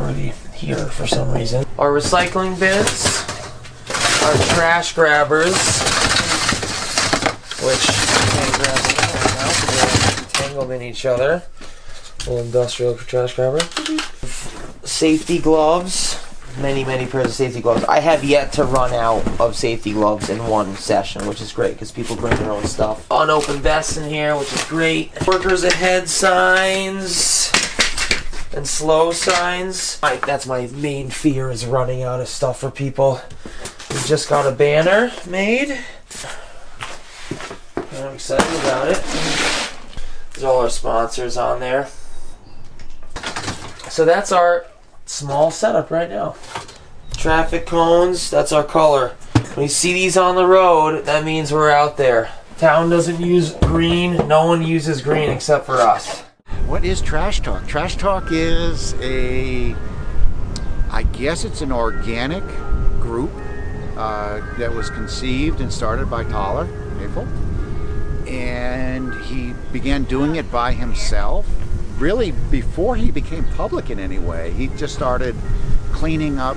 already here for some reason. Our recycling bins, our trash grabbers, which I can't grab them right now because they're tangled in each other. Little industrial trash grabber. Safety gloves. Many pairs of safety gloves. I have yet to run out of safety gloves in one session, which is great because people bring their own stuff. Unopened vests in here, which is great. Workers ahead signs and slow signs. That's my main fear, is running out of stuff for people. We just got a banner made. I'm excited about it. There's all our sponsors on there. So that's our small setup right now. Traffic cones, that's our color. When you see these on the road, that means we're out there. Town doesn't use green. No one uses green except for us. What is Trash Talk? Trash Talk is I guess it's an organic group that was conceived and started by Thaler Hefel. And he began doing it by himself. Really, before he became public in any way, he just started cleaning up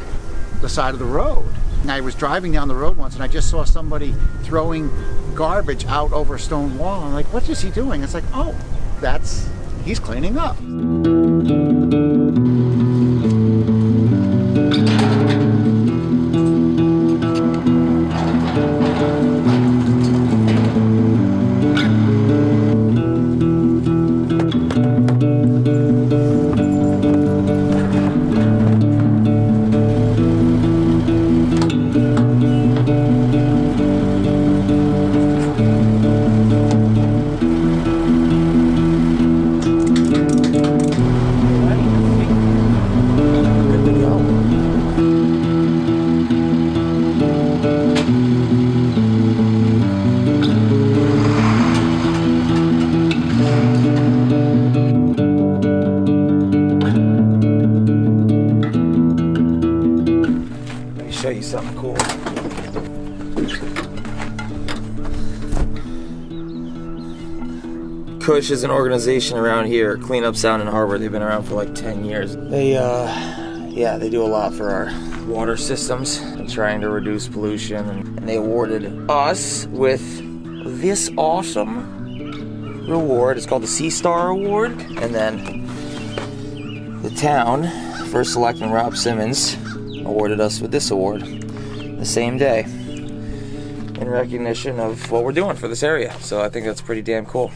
the side of the road. And I was driving down the road once and I just saw somebody throwing garbage out over a stone wall. I'm like, what is he doing? It's like, oh, he's cleaning up. Show you something cool. Cush is an organization around here, Cleanup Sound and Harbor. They've been around for like 10 years. They do a lot for our water systems and trying to reduce pollution. And they awarded us with this awesome reward. It's called the Sea Star Award. And then the town, First Selectman Rob Simmons, awarded us with this award the same day in recognition of what we're doing for this area. So I think that's pretty damn cool.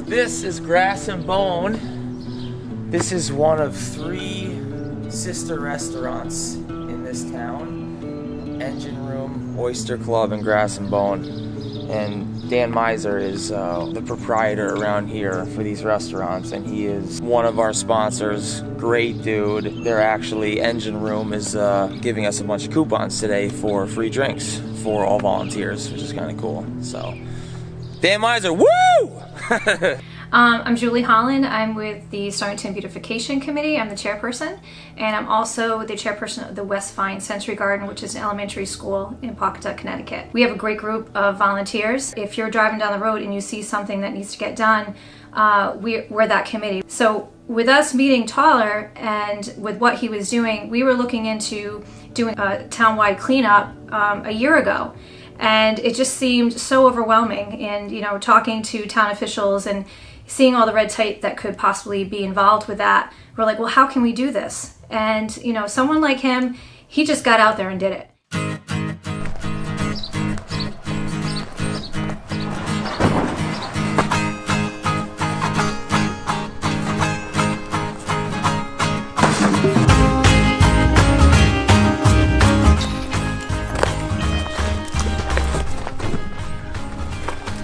This is Grass and Bone. This is one of 3 sister restaurants in this town. Engine Room, Oyster Club, and Grass and Bone. And Dan Miser is the proprietor around here for these restaurants, and he is one of our sponsors. Great dude. They're actually, Engine Room is giving us a bunch of coupons today for free drinks for all volunteers, which is kind of cool. So, Dan Miser, woo! I'm Julie Holland. I'm with the Stonington Beautification Committee. I'm the chairperson, and I'm also the chairperson of the West Vine Sensory Garden, which is an elementary school in Pawcatuck, Connecticut. We have a great group of volunteers. If you're driving down the road and you see something that needs to get done, we're that committee. So with us meeting Thaler and with what he was doing, we were looking into doing a townwide cleanup a year ago. And it just seemed so overwhelming, and talking to town officials and seeing all the red tape that could possibly be involved with that, we're like, well, how can we do this? And someone like him, he just got out there and did it.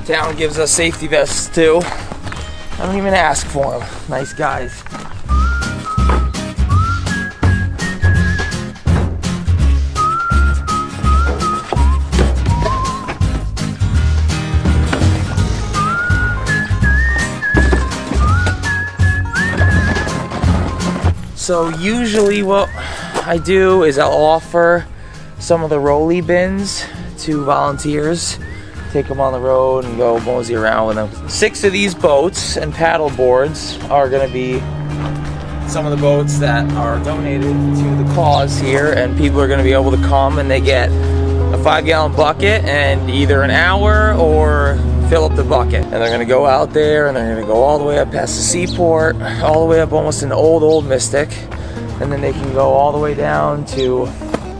Town gives us safety vests too. I don't even ask for them. Nice guys. So usually what I do is I'll offer some of the rolly bins to volunteers. Take them on the road and go mosey around with them. 6 of these boats and paddle boards are gonna be some of the boats that are donated to the cause here, and people are gonna be able to come and they get a 5-gallon bucket and either an hour or fill up the bucket. And they're gonna go out there and they're gonna go all the way up past the seaport, all the way up almost in old Mystic, and then they can go all the way down to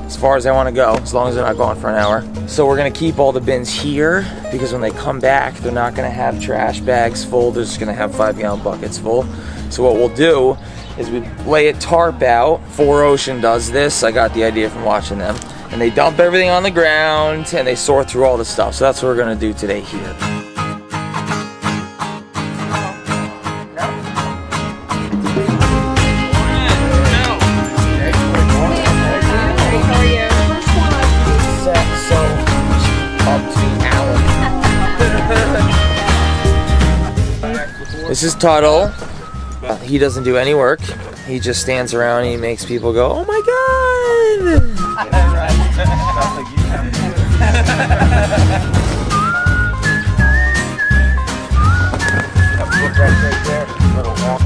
as far as they want to go, as long as they're not going for an hour. So we're gonna keep all the bins here because when they come back, they're not gonna have trash bags full, they're just gonna have 5-gallon buckets full. So what we'll do is we lay a tarp out. 4Ocean does this, I got the idea from watching them. And they dump everything on the ground and they sort through all the stuff. So that's what we're gonna do today here. This is Tuttle. He doesn't do any work. He just stands around and he makes people go, oh my God! Right there. Little walk.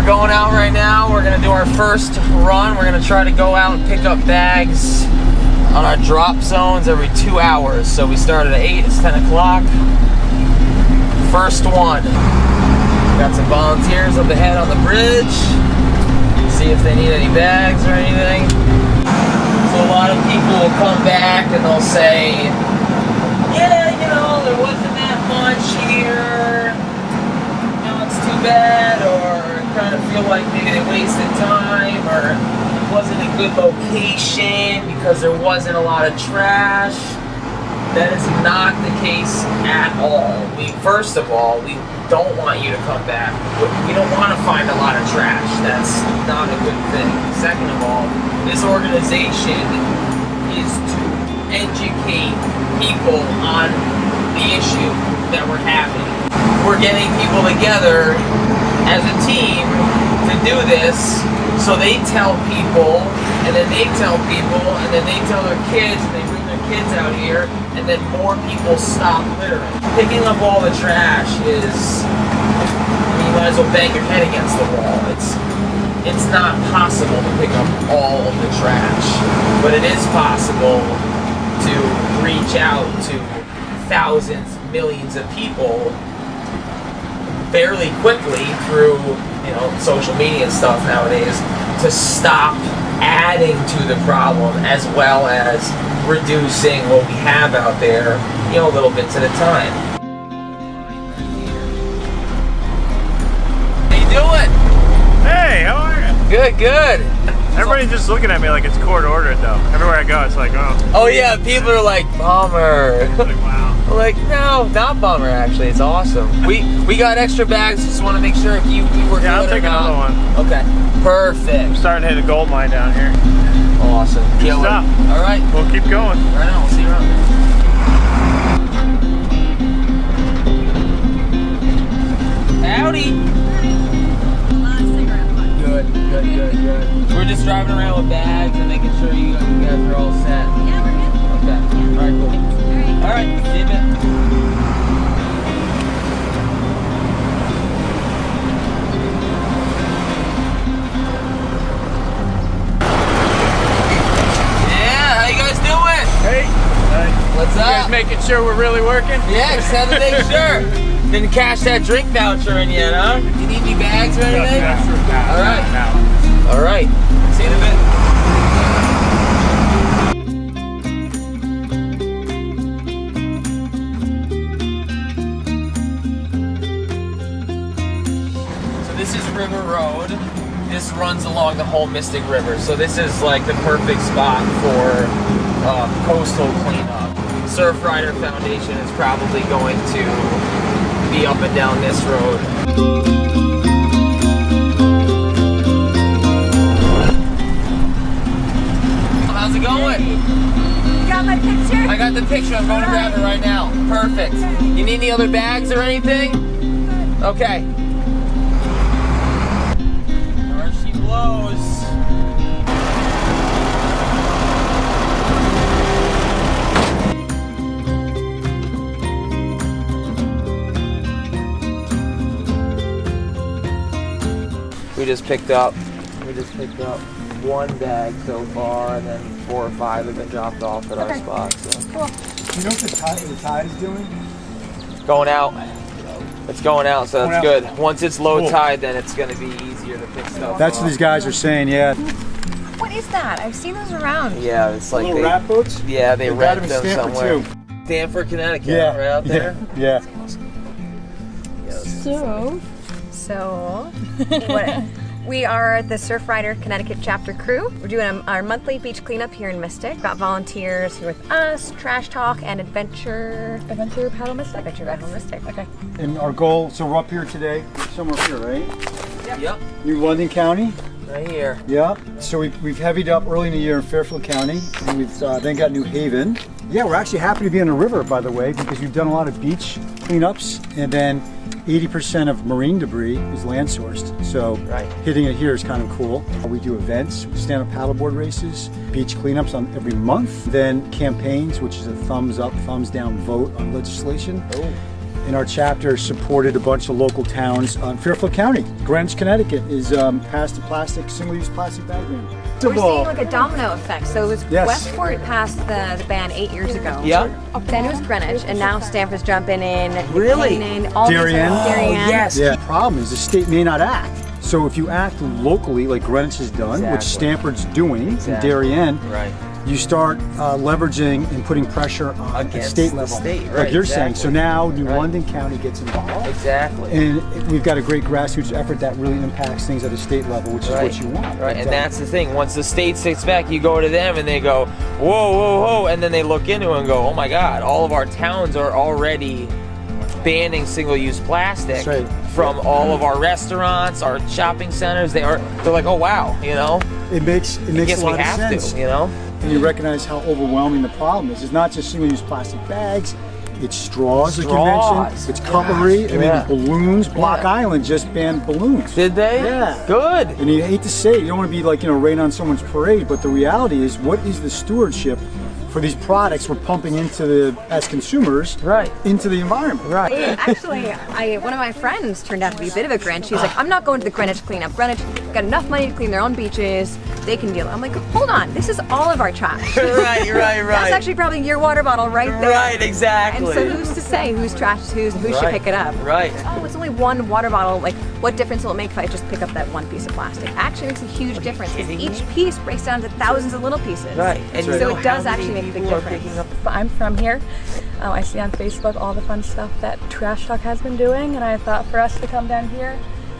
Going out right now. We're gonna do our first run. We're gonna try to go out and pick up bags on our drop zones every 2 hours. So we started at 8, it's 10 o'clock. First one. Got some volunteers up ahead on the bridge. See if they need any bags or anything. So a lot of people will come back and they'll say, yeah, you know, there wasn't that much here. You know, it's too bad, or kind of feel like maybe they wasted time, or it wasn't a good location because there wasn't a lot of trash. That is not the case at all. First of all, we don't want you to come back. We don't want to find a lot of trash. That's not a good thing. Second of all, this organization is to educate people on the issue that we're having. We're getting people together as a team to do this, so they tell people, and then they tell people, and then they tell their kids, and they bring their kids out here, and then more people stop littering. Picking up all the trash is, you might as well bang your head against the wall. It's not possible to pick up all of the trash, but it is possible to reach out to thousands, millions of people fairly quickly through, you know, social media and stuff nowadays to stop adding to the problem, as well as reducing what we have out there, you know, little bits at a time. How you doing? Hey, how are you? Good, good. Everybody's just looking at me like it's court ordered, though. Everywhere I go, it's like, oh. Oh yeah, people are like, bummer. Like, wow. Like, no, not bummer, actually. It's awesome. We got extra bags. Just want to make sure if you were Yeah, I'll good or take not. another one. Okay, perfect. I'm starting to hit a gold mine down here. Awesome. Good stuff. All right. We'll keep going. Right on. We'll see you around. Howdy. Good. We're just driving around with bags and making sure you guys are all set. Yeah, we're good. Okay. All right, cool. All right, see you in a bit. Yeah, how you guys doing? Hey. What's You guys up? making sure we're really working? Yeah, just had to make sure. Didn't cash that drink voucher in yet, huh? You need any bags or anything? All right. All right. See you in a bit. whole Mystic River. So this is like the perfect spot for coastal cleanup. Surfrider Foundation is probably going to be up and down this road. How's it going? You got my picture? I got the picture. I'm going to grab it right now. Perfect. You need any other bags or anything? Okay. There she blows. We just picked up one bag so far, and then 4 or 5 have been dropped off at our spot. So. Cool. You know what the tide is doing? Going out. It's going out, so that's Going good. Once it's low tide, then it's going to be easier to pick stuff That's up. what these guys are saying, yeah. What is that? I've seen those around. Yeah, it's like Little rat boats? Yeah, they They've rent got them them in Stanford, somewhere. too. Stanford, Connecticut, Yeah, right out there. Yeah. So what, we are the Surfrider Connecticut chapter crew. We're doing our monthly beach cleanup here in Mystic. Got volunteers here with us, Trash Talk, and Adventure Paddle Mystic. Adventure Paddle Mystic. Okay. And our goal, so we're up here today, somewhere here, right? Yep, New London County. right here. Yeah. So we've heavied up early in the year in Fairfield County, and we've then got New Haven. Yeah, we're actually happy to be on the river, by the way, because we've done a lot of beach cleanups, and then 80% of marine debris is land sourced. So hitting it here is kind of cool. We do events, stand-up paddleboard races, beach cleanups on every month, then campaigns, which is a thumbs up, thumbs down vote on legislation. And our chapter supported a bunch of local towns in Fairfield County. Greenwich, Connecticut is passed a single-use plastic bag ban. We're seeing like a domino effect. So it was Yes. Westport passed the ban 8 years ago. Yep. Then it was Greenwich, and now Stanford's jumping in. Really? Canaan, all these Darien. other- Darien. yes. Yeah. The problem is the state may not act. So if you act locally, like Greenwich has done, which Exactly. Stanford's doing Exactly. in Darien, Right. you start leveraging and putting pressure on the Against state the level, state, like right, you're saying. So exactly. now New Right. London County gets involved, Exactly. and we've got a great grassroots effort that really impacts things at a state level, which is what you want. Right, But, and that's the thing. Once the state sits back, you go to them and they go, whoa, whoa, whoa, and then they look into it and go, oh my God, all of our towns are already banning single-use plastic That's right. from all of our restaurants, our shopping centers. They're like, oh wow, you know. it makes I guess a we lot of have sense. to, you know. And you recognize how overwhelming the problem is. It's not just single-use plastic bags. It's straws, like you mentioned. Straws. It's cutlery. I Yeah. mean, balloons. Block Yeah. Island just banned balloons. Did they? Yeah. Good. And you hate to say it, you don't want to be like, rain on someone's parade, but the reality is, what is the stewardship for these products we're pumping as consumers, Right. into the environment? Right. Actually, one of my friends turned out to be a bit of a Grinch. She's like, I'm not going to the Greenwich cleanup. Greenwich got enough money to clean their own beaches. They can deal. I'm like, hold on, this is all of our trash. right. That's actually probably your water bottle right there. Right, exactly. And so who's to say whose trash is whose and who should Right. pick it up? Right. Oh, it's only one water bottle. Like, what difference will it make if I just pick up that one piece of plastic? Actually, it makes a huge difference because kidding me? each piece breaks down to thousands of little pieces. Right. And so you know it does how many actually make a big people are difference. picking up- I'm from here. I see on Facebook all the fun stuff that Trash Talk has been doing, and I thought for us to come down here,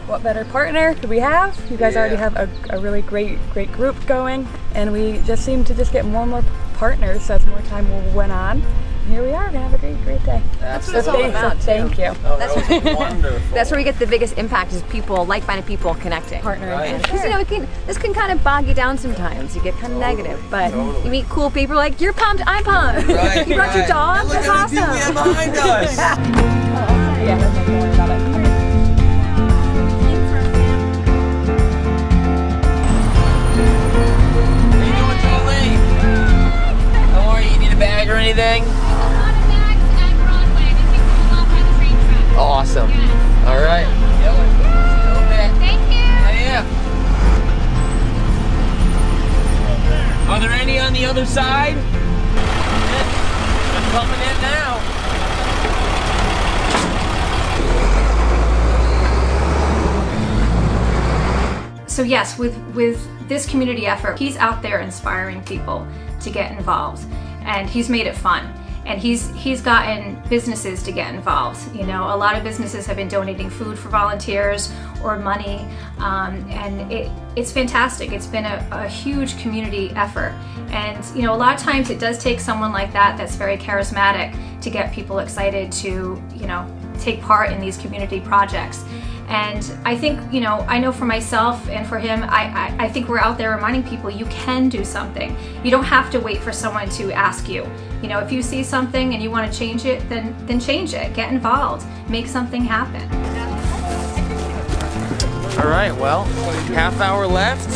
what better partner could we have? You guys already have a really great group going, and we just seem to just get more and more partners as more time went on. And here we are, gonna have a great day. That's what it's all about, too. Thank you. Oh, that was wonderful. That's where we get the biggest impact is people, like-minded people connecting. Partnering. Right. Because this can kind of bog you down sometimes. You get kind of negative, but you meet cool people like you're pumped, I'm pumped. Right, You brought your right. dog. Look That's at the people awesome. behind us. Yeah, don't worry about it. How you doing, Jolie? How are you? You need a bag or anything? Awesome. All right. Thank you. Yeah. Are there any on the other side? I'm coming in now. So yes, with this community effort, he's out there inspiring people to get involved, and he's made it fun. And he's gotten businesses to get involved. You know, a lot of businesses have been donating food for volunteers or money, and it's fantastic. It's been a huge community effort. And you know, a lot of times it does take someone like that that's very charismatic to get people excited to, you know, take part in these community projects. And I think, you know, I know for myself and for him, I think we're out there reminding people you can do something. You don't have to wait for someone to ask you. You know, if you see something and you want to change it, then change it. Get involved. Make something happen. All right, well, half hour left.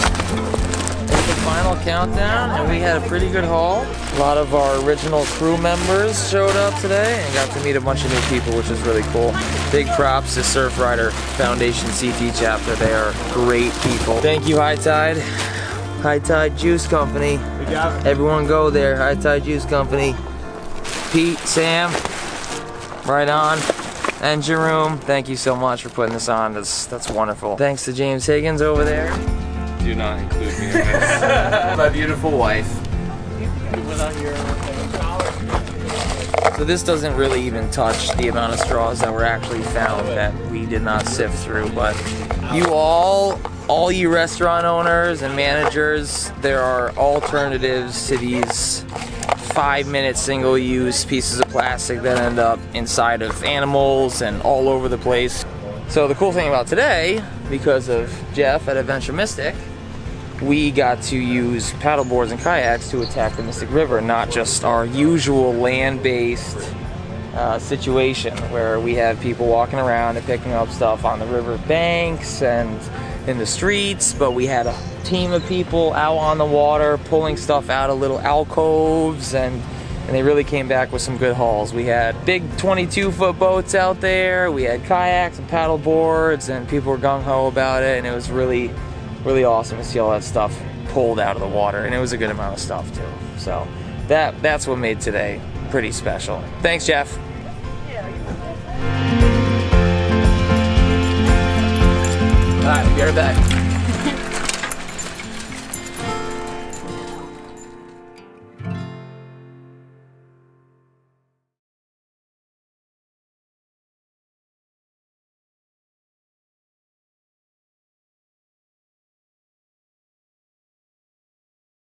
It's the final countdown, and we had a pretty good haul. A lot of our original crew members showed up today and got to meet a bunch of new people, which is really cool. Big props to Surfrider Foundation CT chapter. They are great people. Thank you, High Tide. High Tide Juice Company. Everyone go there, High Tide Juice Company. Pete, Sam, right on. And Jerome, thank you so much for putting this on. That's wonderful. Thanks to James Higgins over there. Do not include me in this. My beautiful wife. So this doesn't really even touch the amount of straws that were actually found that we did not sift through, but you all you restaurant owners and managers, there are alternatives to these 5-minute single-use pieces of plastic that end up inside of animals and all over the place. So the cool thing about today, because of Jeff at Adventure Mystic, we got to use paddle boards and kayaks to attack the Mystic River, not just our usual land-based situation where we have people walking around and picking up stuff on the river banks and in the streets, but we had a team of people out on the water pulling stuff out of little alcoves, and they really came back with some good hauls. We had big 22-foot boats out there, we had kayaks and paddle boards, and people were gung-ho about it, and it was really awesome to see all that stuff pulled out of the water, and it was a good amount of stuff too. So that's what made today pretty special. Thanks, Jeff. All right, we'll be right back.